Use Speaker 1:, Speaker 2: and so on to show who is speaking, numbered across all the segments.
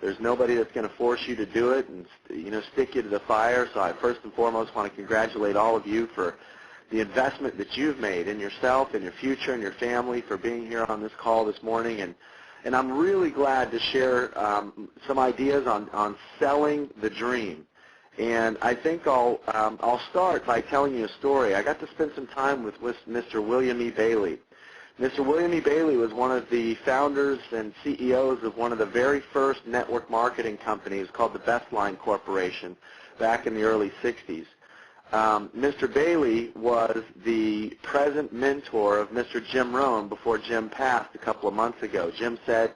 Speaker 1: There's nobody that's going to force you to do it and stick you to the fire. So I first and foremost want to congratulate all of you for the investment that you've made in yourself, in your future, and your family, for being here on this call this morning. And I'm really glad to share some ideas on selling the dream. And I think I'll start by telling you a story. I got to spend some time with Mr. William E. Bailey. Mr. William E. Bailey was one of the founders and CEOs of one of the very first network marketing companies called the Bestline Corporation back in the early 60s. Mr. Bailey was the present mentor of Mr. Jim Rohn before Jim passed a couple of months ago. Jim said,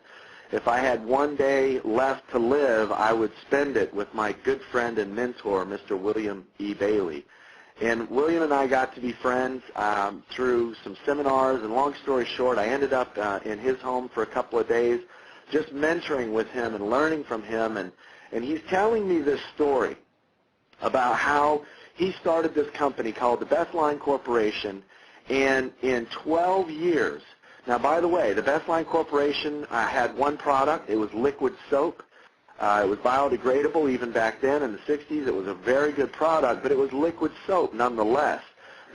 Speaker 1: if I had one day left to live, I would spend it with my good friend and mentor, Mr. William E. Bailey. And William and I got to be friends through some seminars, and long story short, I ended up in his home for a couple of days just mentoring with him and learning from him. And he's telling me this story about how he started this company called the Bestline Corporation, and in 12 years, now by the way, the Bestline Corporation had one product. It was liquid soap. It was biodegradable even back then in the 60s. It was a very good product, but it was liquid soap nonetheless.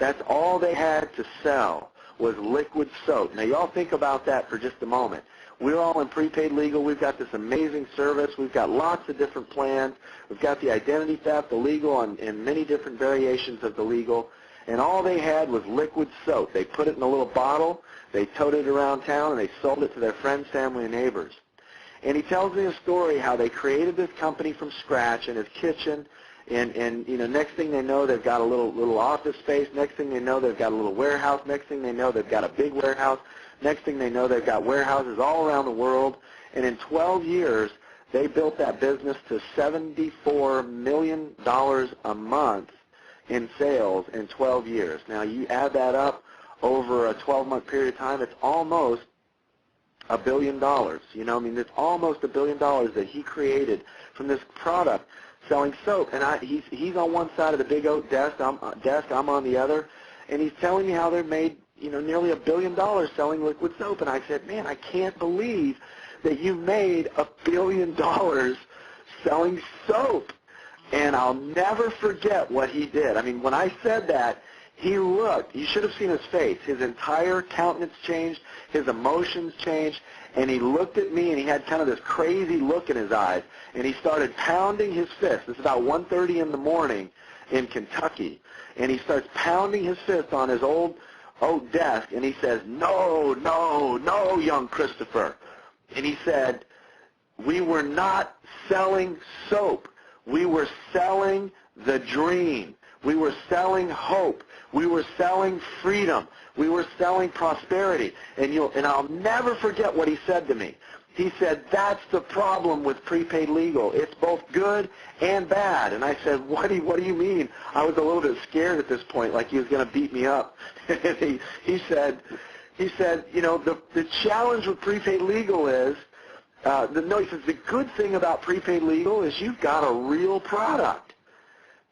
Speaker 1: That's all they had to sell was liquid soap. Now, y'all think about that for just a moment. We're all in prepaid legal. We've got this amazing service. We've got lots of different plans. We've got the identity theft, the legal, and many different variations of the legal. And all they had was liquid soap. They put it in a little bottle. They toted it around town, and they sold it to their friends, family, and neighbors. And he tells me a story how they created this company from scratch in his kitchen, and next thing they know, they've got a little office space. Next thing they know, they've got a little warehouse. Next thing they know, they've got a big warehouse. Next thing they know, they've got warehouses all around the world. And in 12 years, they built that business to $74 million a month in sales in 12 years. Now, you add that up over a 12-month period of time, it's almost $1 billion. It's almost $1 billion that he created from this product, selling soap. And he's on one side of the big oak desk. I'm on the other, and he's telling me how they've made nearly $1 billion selling liquid soap. And I said, man, I can't believe that you made $1 billion selling soap. And I'll never forget what he did. I mean, when I said that, he looked, you should have seen his face. His entire countenance changed, his emotions changed, and he looked at me, and he had kind of this crazy look in his eyes, and he started pounding his fist. It's about 1:30 in the morning in Kentucky, and he starts pounding his fist on his old oak desk, and he says, no, no, no, young Christopher. And he said, we were not selling soap. We were selling the dream. We were selling hope. We were selling freedom. We were selling prosperity. And I'll never forget what he said to me. He said, that's the problem with prepaid legal. It's both good and bad. And I said, what do you mean? I was a little bit scared at this point, like he was going to beat me up. And he said, the challenge with prepaid legal is, he says, the good thing about prepaid legal is you've got a real product.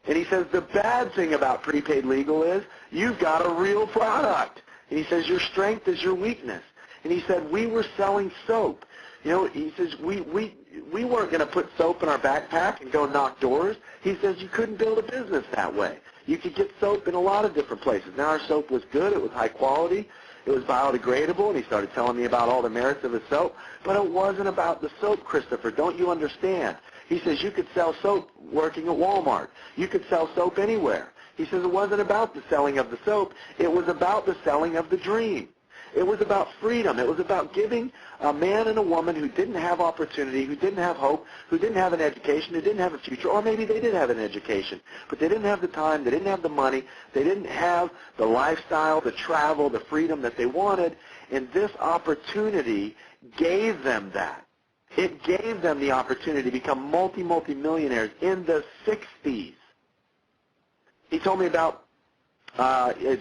Speaker 1: And he says, the bad thing about prepaid legal is you've got a real product. And he says, your strength is your weakness. And he said, we were selling soap. He says, we weren't going to put soap in our backpack and go knock doors. He says, you couldn't build a business that way. You could get soap in a lot of different places. Now, our soap was good. It was high quality. It was biodegradable. And he started telling me about all the merits of his soap. But it wasn't about the soap, Christopher. Don't you understand? He says, you could sell soap working at Walmart. You could sell soap anywhere. He says, it wasn't about the selling of the soap. It was about the selling of the dream. It was about freedom. It was about giving a man and a woman who didn't have opportunity, who didn't have hope, who didn't have an education, who didn't have a future, or maybe they did have an education, but they didn't have the time, they didn't have the money, they didn't have the lifestyle, the travel, the freedom that they wanted, and this opportunity gave them that. It gave them the opportunity to become multi-millionaires in the 60s. He told me about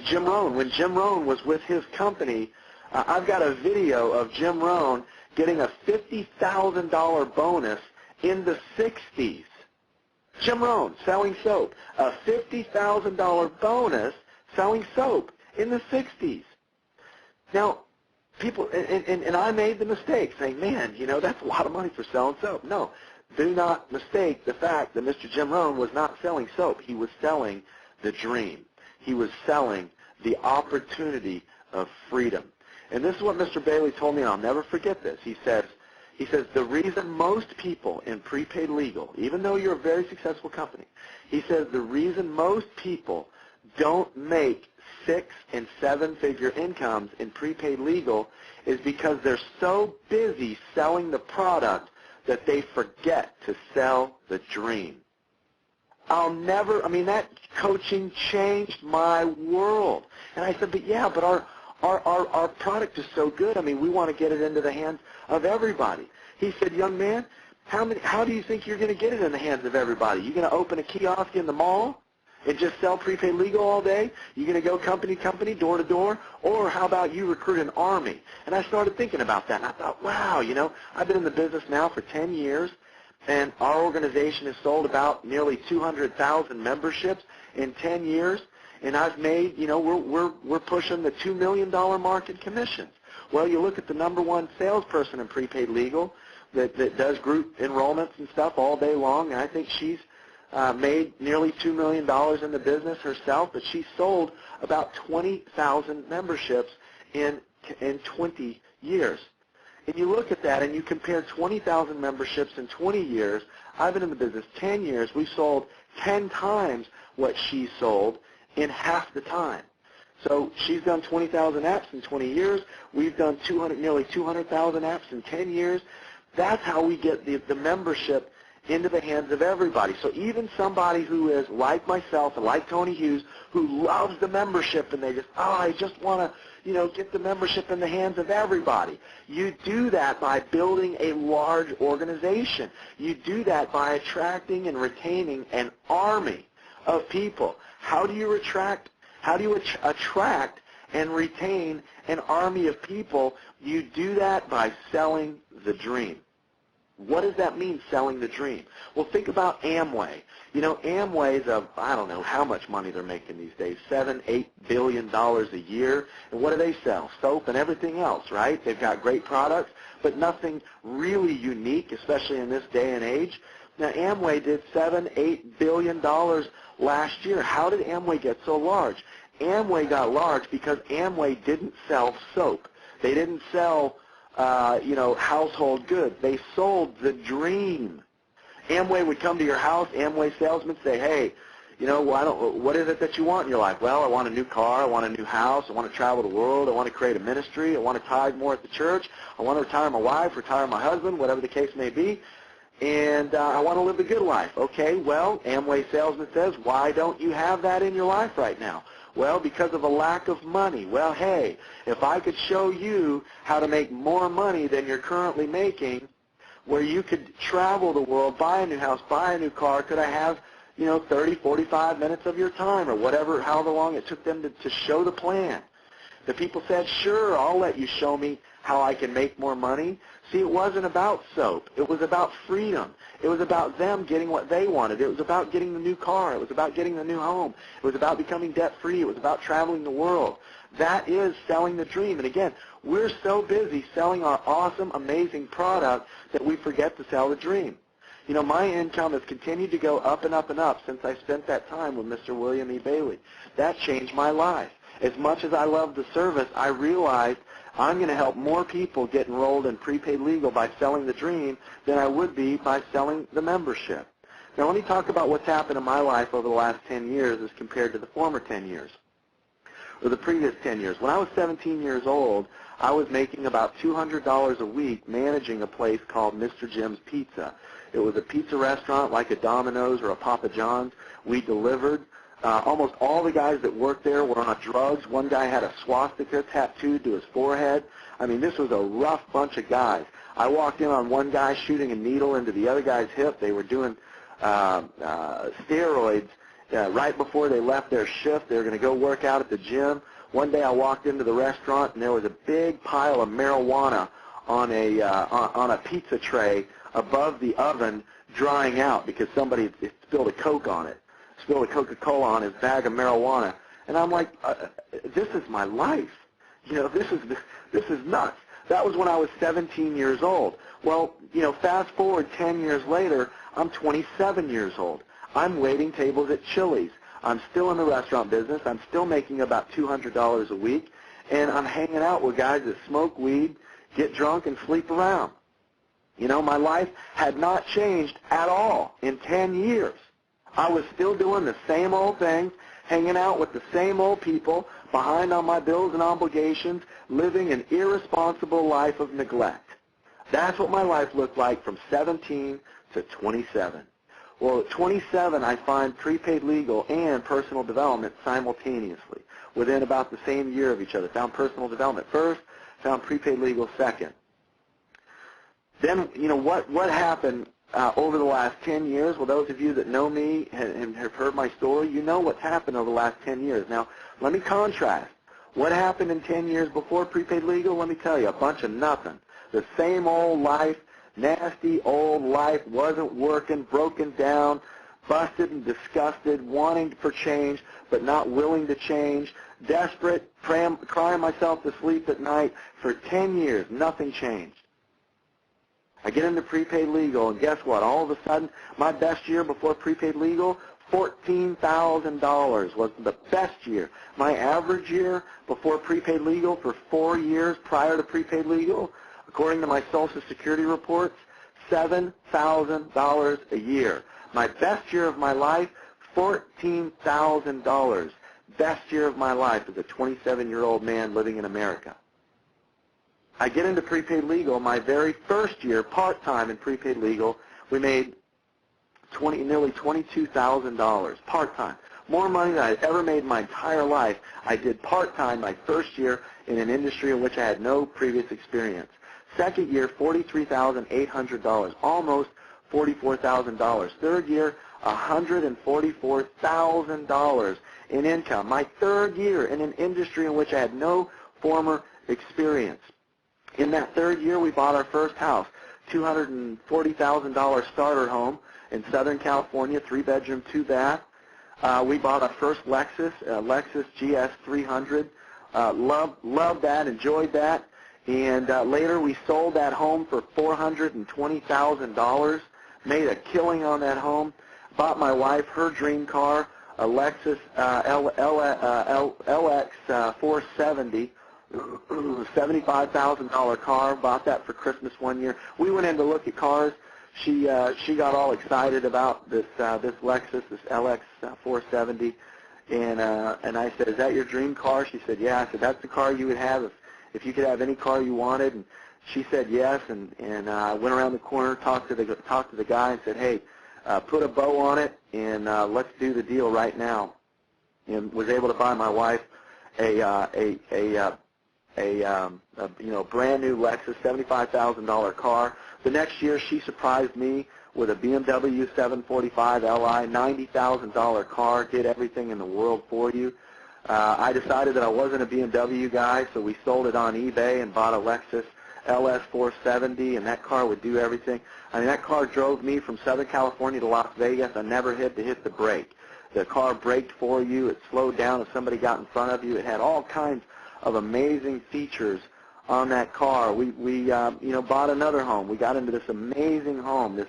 Speaker 1: Jim Rohn. When Jim Rohn was with his company, I've got a video of Jim Rohn getting a $50,000 bonus in the 60s. Jim Rohn selling soap, a $50,000 bonus selling soap in the 60s. Now, people, and I made the mistake saying, man, that's a lot of money for selling soap. No, do not mistake the fact that Mr. Jim Rohn was not selling soap. He was selling the dream. He was selling the opportunity of freedom. And this is what Mr. Bailey told me, and I'll never forget this. He says, the reason most people in prepaid legal, even though you're a very successful company, he says the reason most people don't make 6- and 7-figure incomes in prepaid legal is because they're so busy selling the product that they forget to sell the dream. That coaching changed my world. And I said, but our product is so good. We want to get it into the hands of everybody. He said, young man, how do you think you're going to get it in the hands of everybody? You going to open a kiosk in the mall and just sell prepaid legal all day? You going to go company to company, door to door? Or how about you recruit an army? And I started thinking about that, and I thought, wow, I've been in the business now for 10 years, and our organization has sold about nearly 200,000 memberships in 10 years, and I've made, we're pushing the $2 million mark in commissions. Well, you look at the number one salesperson in prepaid legal that does group enrollments and stuff all day long, and I think she's made nearly $2 million in the business herself, but she sold about 20,000 memberships in 20 years. And you look at that and you compare 20,000 memberships in 20 years. I've been in the business 10 years. We've sold 10 times what she sold in half the time. So she's done 20,000 apps in 20 years. We've done nearly 200,000 apps in 10 years. That's how we get the membership into the hands of everybody. So even somebody who is like myself and like Tony Hughes, who loves the membership, and they just, I just want to, get the membership in the hands of everybody. You do that by building a large organization. You do that by attracting and retaining an army of people. How do you attract and retain an army of people? You do that by selling the dream. What does that mean, selling the dream? Well, think about Amway. Amway's I don't know how much money they're making these days, $7-8 billion a year. And what do they sell? Soap and everything else, right? They've got great products, but nothing really unique, especially in this day and age. Now, Amway did $7-8 billion last year. How did Amway get so large? Amway got large because Amway didn't sell soap. They didn't sell household goods. They sold the dream. Amway would come to your house. Amway salesmen say, hey, what is it that you want in your life? Well, I want a new car. I want a new house. I want to travel the world. I want to create a ministry. I want to tithe more at the church. I want to retire my wife, retire my husband, whatever the case may be. And I want to live a good life. Okay, well, Amway salesman says, why don't you have that in your life right now? Well, because of a lack of money. Well, hey, if I could show you how to make more money than you're currently making, where you could travel the world, buy a new house, buy a new car, could I have, 30, 45 minutes of your time or whatever, however long it took them to show the plan? The people said, sure, I'll let you show me how I can make more money. See, it wasn't about soap. It was about freedom. It was about them getting what they wanted. It was about getting the new car. It was about getting the new home. It was about becoming debt-free. It was about traveling the world. That is selling the dream. And again, we're so busy selling our awesome, amazing product that we forget to sell the dream. My income has continued to go up and up and up since I spent that time with Mr. William E. Bailey. That changed my life. As much as I love the service, I realized I'm going to help more people get enrolled in prepaid legal by selling the dream than I would be by selling the membership. Now let me talk about what's happened in my life over the last 10 years as compared to the former 10 years, or the previous 10 years. When I was 17 years old, I was making about $200 a week managing a place called Mr. Jim's Pizza. It was a pizza restaurant like a Domino's or a Papa John's. We delivered. Almost all the guys that worked there were on drugs. One guy had a swastika tattooed to his forehead. This was a rough bunch of guys. I walked in on one guy shooting a needle into the other guy's hip. They were doing steroids right before they left their shift. They were going to go work out at the gym. One day I walked into the restaurant, and there was a big pile of marijuana on a pizza tray above the oven drying out because somebody spilled a Coke on it. Spilled a Coca-Cola on his bag of marijuana. And I'm like, this is my life. this is nuts. That was when I was 17 years old. Well, fast forward 10 years later, I'm 27 years old. I'm waiting tables at Chili's. I'm still in the restaurant business. I'm still making about $200 a week, and I'm hanging out with guys that smoke weed, get drunk, and sleep around. My life had not changed at all in 10 years. I was still doing the same old things, hanging out with the same old people, behind on my bills and obligations, living an irresponsible life of neglect. That's what my life looked like from 17 to 27. Well, at 27, I find prepaid legal and personal development simultaneously, within about the same year of each other. Found personal development first, found prepaid legal second. Then, what happened over the last 10 years? Well, those of you that know me and have heard my story, you know what's happened over the last 10 years. Now, let me contrast. What happened in 10 years before prepaid legal? Let me tell you, a bunch of nothing. The same old life, nasty old life, wasn't working, broken down, busted and disgusted, wanting for change, but not willing to change, desperate, crying myself to sleep at night. For 10 years, nothing changed. I get into prepaid legal, and guess what? All of a sudden, my best year before prepaid legal, $14,000 was the best year. My average year before prepaid legal for 4 years prior to prepaid legal, according to my Social Security reports, $7,000 a year. My best year of my life, $14,000. Best year of my life as a 27-year-old man living in America. I get into prepaid legal. My very first year, part-time in prepaid legal, we made nearly $22,000 part-time. More money than I'd ever made in my entire life. I did part-time my first year in an industry in which I had no previous experience. Second year, $43,800, almost $44,000. Third year, $144,000 in income. My third year in an industry in which I had no former experience. In that third year, we bought our first house, $240,000 starter home in Southern California, 3-bedroom, 2-bath. We bought our first Lexus, Lexus GS 300. Loved that, enjoyed that. And later we sold that home for $420,000, made a killing on that home, bought my wife her dream car, a Lexus LX 470, $75,000 car, bought that for Christmas one year. We went in to look at cars. She got all excited about this Lexus, this LX 470, and I said, "Is that your dream car?" She said, "Yeah." I said, "That's the car you would have if you could have any car you wanted." And she said yes, and I went around the corner, talked to the guy, and said, "Hey, put a bow on it, and let's do the deal right now." And was able to buy my wife a brand new Lexus, $75,000 car. The next year, she surprised me with a BMW 745 Li, $90,000 car, did everything in the world for you. I decided that I wasn't a BMW guy, so we sold it on eBay and bought a Lexus LS 470, and that car would do everything. I mean, that car drove me from Southern California to Las Vegas. I never had to hit the brake. The car braked for you. It slowed down if somebody got in front of you. It had all kinds of amazing features on that car. We bought another home. We got into this amazing home, this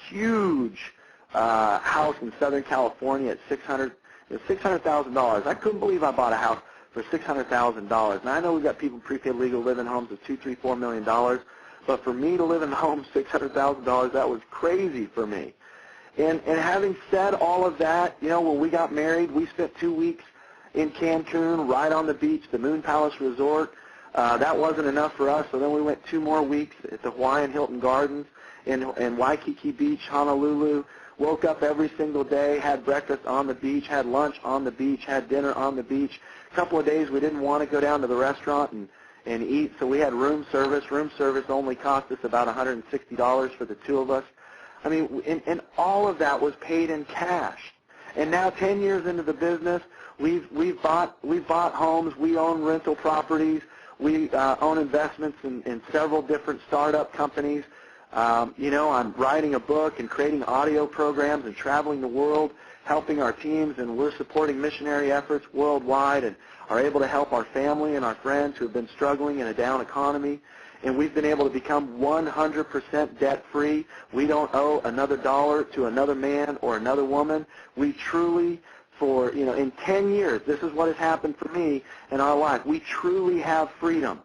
Speaker 1: huge house in Southern California at $600,000. I couldn't believe I bought a house for $600,000. Now I know we've got people in prepaid legal live in homes of $2, $3, $4 million, but for me to live in a home $600,000, that was crazy for me. And having said all of that, when we got married, we spent 2 weeks in Cancun, right on the beach, the Moon Palace Resort. That wasn't enough for us, so then we went 2 more weeks at the Hawaiian Hilton Gardens in Waikiki Beach, Honolulu. Woke up every single day, had breakfast on the beach, had lunch on the beach, had dinner on the beach. A couple of days we didn't want to go down to the restaurant and eat, so we had room service. Room service only cost us about $160 for the 2 of us. I mean, and all of that was paid in cash. And now 10 years into the business, we've bought homes, we own rental properties, we own investments in several different startup companies. I'm writing a book and creating audio programs and traveling the world, helping our teams, and we're supporting missionary efforts worldwide and are able to help our family and our friends who have been struggling in a down economy. And we've been able to become 100% debt-free. We don't owe another dollar to another man or another woman. We truly, in 10 years, this is what has happened for me in our life. We truly have freedom.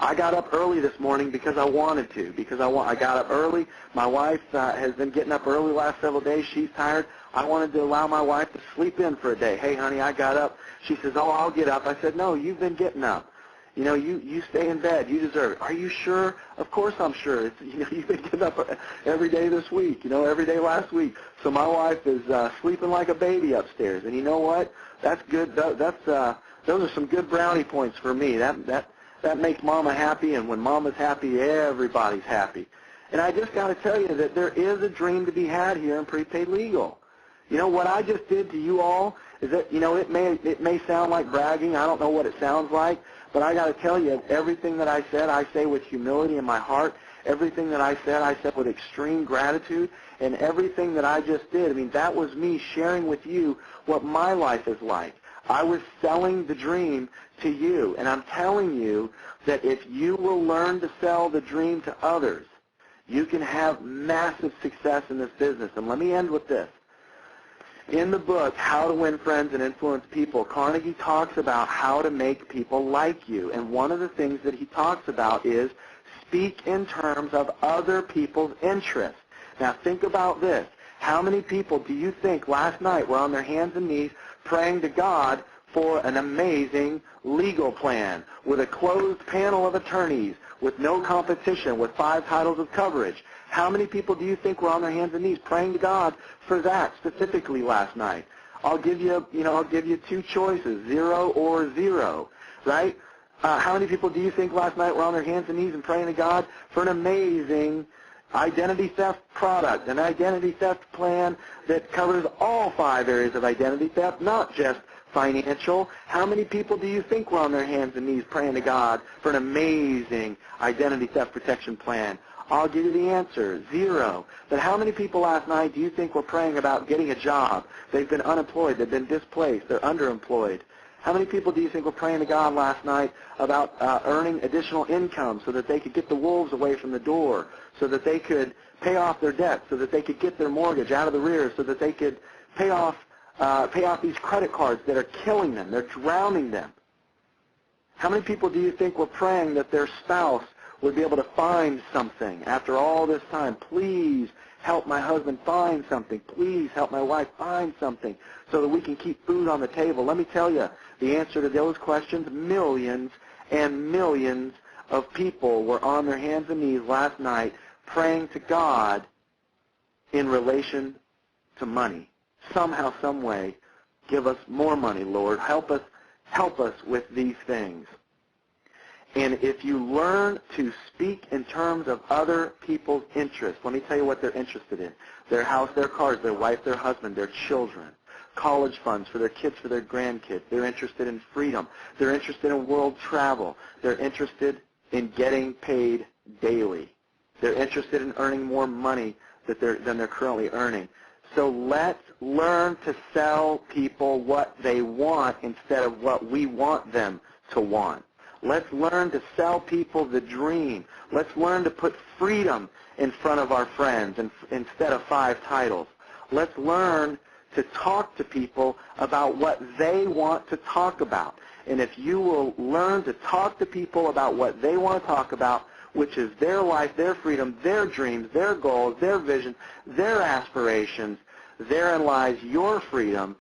Speaker 1: I got up early this morning because I wanted to, I got up early. My wife has been getting up early the last several days. She's tired. I wanted to allow my wife to sleep in for a day. Hey, honey, I got up. She says, oh, I'll get up. I said, no, you've been getting up. You stay in bed. You deserve it. Are you sure? Of course I'm sure. You've been getting up every day this week, every day last week. So my wife is sleeping like a baby upstairs. And you know what? That's good. Those are some good brownie points for me. That makes Mama happy, and when Mama's happy, everybody's happy. And I just got to tell you that there is a dream to be had here in Prepaid Legal. What I just did to you all is that, it may sound like bragging. I don't know what it sounds like. But I got to tell you, everything that I said, I say with humility in my heart. Everything that I said with extreme gratitude. And everything that I just did, that was me sharing with you what my life is like. I was selling the dream to you. And I'm telling you that if you will learn to sell the dream to others, you can have massive success in this business. And let me end with this. In the book, How to Win Friends and Influence People, Carnegie talks about how to make people like you. And one of the things that he talks about is speak in terms of other people's interests. Now think about this. How many people do you think last night were on their hands and knees praying to God for an amazing legal plan with a closed panel of attorneys, with no competition, with 5 titles of coverage? How many people do you think were on their hands and knees praying to God for that specifically last night? I'll give you 2 choices, 0 or 0, right? How many people do you think last night were on their hands and knees and praying to God for an amazing identity theft product, an identity theft plan that covers all 5 areas of identity theft, not just financial? How many people do you think were on their hands and knees praying to God for an amazing identity theft protection plan? I'll give you the answer, 0. But how many people last night do you think were praying about getting a job? They've been unemployed, they've been displaced, they're underemployed. How many people do you think were praying to God last night about earning additional income so that they could get the wolves away from the door, so that they could pay off their debt, so that they could get their mortgage out of the rear, so that they could pay off these credit cards that are killing them, they're drowning them? How many people do you think were praying that their spouse would be able to find something after all this time? Please help my husband find something. Please help my wife find something so that we can keep food on the table. Let me tell you the answer to those questions. Millions and millions of people were on their hands and knees last night praying to God in relation to money. Somehow, some way, give us more money, Lord. Help us with these things. And if you learn to speak in terms of other people's interests, let me tell you what they're interested in. Their house, their cars, their wife, their husband, their children, college funds for their kids, for their grandkids. They're interested in freedom. They're interested in world travel. They're interested in getting paid daily. They're interested in earning more money than they're currently earning. So let's learn to sell people what they want instead of what we want them to want. Let's learn to sell people the dream. Let's learn to put freedom in front of our friends instead of 5 titles. Let's learn to talk to people about what they want to talk about. And if you will learn to talk to people about what they want to talk about, which is their life, their freedom, their dreams, their goals, their vision, their aspirations, therein lies your freedom.